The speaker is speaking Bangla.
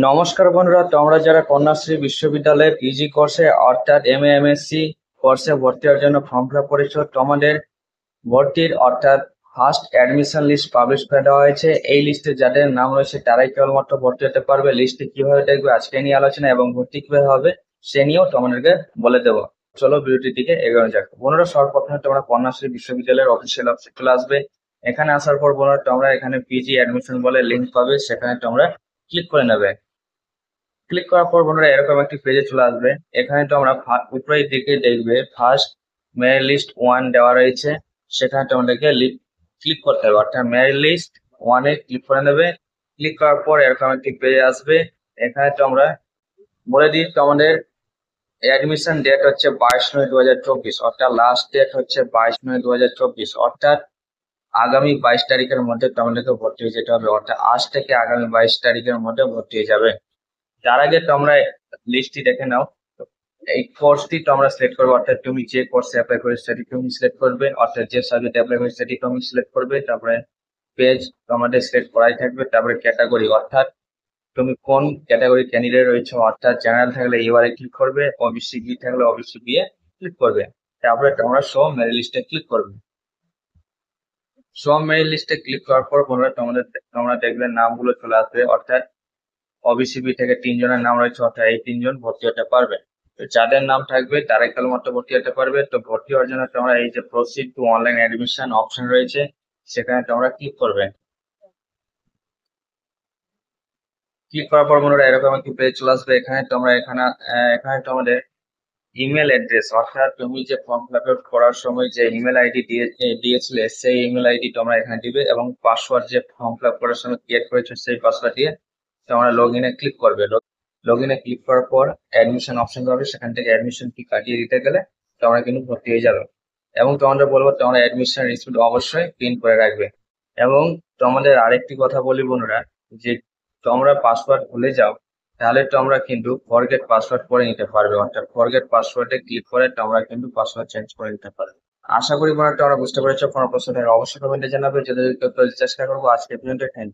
নমস্কার বন্ধুরা, তোমরা যারা কন্যাশ্রী বিশ্ববিদ্যালয়ের পিজি কোর্সে অর্থাৎ এমএসসি কোর্সে ভর্তি হওয়ার জন্য ফর্ম ফিল আপ করেছো, তোমাদের ভর্তির অর্থাৎ ফার্স্ট অ্যাডমিশন লিস্ট পাবলিশ করে দেওয়া হয়েছে। এই লিস্টে যাদের নাম রয়েছে তারাই কেবলমাত্র ভর্তি হতে পারবে। লিস্টে কিভাবে দেখবে আজকে নিয়ে আলোচনা, এবং ভর্তি কিভাবে হবে সে নিয়েও তোমাদেরকে বলে দেবো। চলো ভিডিওটির দিকে এগোনো যাক। বন্ধুরা, সর্বপ্রথমে তোমরা কন্যাশ্রী বিশ্ববিদ্যালয়ের অফিসিয়াল ওয়েবসাইট চলে আসবে। এখানে আসার পর বন্ধুরা তোমরা এখানে পিজি অ্যাডমিশন বলে লিঙ্ক পাবে, সেখানে তোমরা ক্লিক করে নেবে। ক্লিক করার পর বন্ধুরা এরকম একটি পেজে চলে আসবে। এখানে তো আমরা উপরের দিকে দেখবে ফার্স্ট মেরিট লিস্ট 1 দেওয়া রয়েছে, সেখানে তোমাদেরকে ক্লিক করতে হবে, অর্থাৎ মেরিট লিস্ট 1-এ ক্লিক করে নেবে। ক্লিক করার পর এরকম একটি পেজ আসবে। এখানে তো আমরা বলে দিই তোমাদের অ্যাডমিশন ডেট হচ্ছে 22/9/2024, অর্থাৎ লাস্ট ডেট হচ্ছে 22/9/2024, অর্থাৎ আগামী 22 তারিখের মধ্যে তোমাদেরকে ভর্তি হয়ে যেতে হবে, অর্থাৎ আজ থেকে আগামী 22 তারিখের মধ্যে ভর্তি হয়ে যাবে। তার আগে তোমরা লিস্টটি দেখে নাও। এই কোর্সটি তোমরা সিলেক্ট করবে, অর্থাৎ তুমি যে কোর্সে অ্যাপ্লাই করে সেটি তুমি সিলেক্ট করবে, অর্থাৎ যে সাবজেক্টে অ্যাপ্লাই করে সেটি তুমি সিলেক্ট করবে। তারপরে পেজ তোমাদের সিলেক্ট করাই থাকবে। তারপরে ক্যাটাগরি, অর্থাৎ তুমি কোন ক্যাটাগরি ক্যান্ডিডেট রয়েছে, অর্থাৎ জেনারেল থাকলে ইউআরএ ক্লিক করবে, ওবিসি বি থাকলে ওবিসি বি এ ক্লিক করবে। তারপরে তোমরা শো মেরিট লিস্টে ক্লিক করবে। শো মেরিট লিস্টে ক্লিক করার পর তোমরা দেখবে নামগুলো চলে আসবে, অর্থাৎ ওবিসিবি থেকে 3 জনের নাম রয়েছে, অর্থাৎ এই 3 জন ভর্তি হতে পারবে। তো যাদের নাম থাকবে তারাই কেবলমাত্র ভর্তি হতে পারবে। তো ভর্তি হওয়ার জন্য তোমরা এই যে proceed to online admission option রয়েছে, সেখানে তোমরা ক্লিক করবে। ক্লিক করার পর বন্ধুরা এরকম একটি পেজ চলে আসবে। এখানে তোমাদের ইমেল অ্যাড্রেস, অর্থাৎ তুমি যে ফর্ম ফিল আপ করার সময় যে ইমেল আইডি দিয়েছিলে সেই ইমেল আইডি তোমরা এখানে দিবে, এবং পাসওয়ার্ড যে ফর্ম ফিল আপ করার সময় ক্রিয়েট করেছো সেই পাসওয়ার্ড দিয়ে তোমরা লগ ইনে ক্লিক করবে। লগ ইনে ক্লিক করার পর অ্যাডমিশন অপশন পাবে, সেখান থেকে অ্যাডমিশন ফি কাটিয়ে দিতে গেলে তোমরা কিন্তু ভর্তি হয়ে যাবে। এবং তোমাদের বলবো তোমরা অ্যাডমিশন রিসিপ্ট অবশ্যই প্রিন্ট করে রাখবে। এবং তোমাদের আরেকটি কথা বলি বন্ধুরা, যে তোমরা পাসওয়ার্ড ভুলে যাও তাহলে তোমরা কিন্তু ফরগেট পাসওয়ার্ড করে নিতে পারবে, অর্থাৎ ফরগেট পাসওয়ার্ডে ক্লিক করে তোমরা কিন্তু পাসওয়ার্ড চেঞ্জ করে নিতে পারবে। আশা করি বন্ধুরা তোমরা বুঝতে পেরেছো। কোনো প্রশ্ন থাকলে অবশ্যই কমেন্টে জানাবে, যদি চেষ্টা করবো। আজকে পর্যন্ত, থ্যাংক ইউ।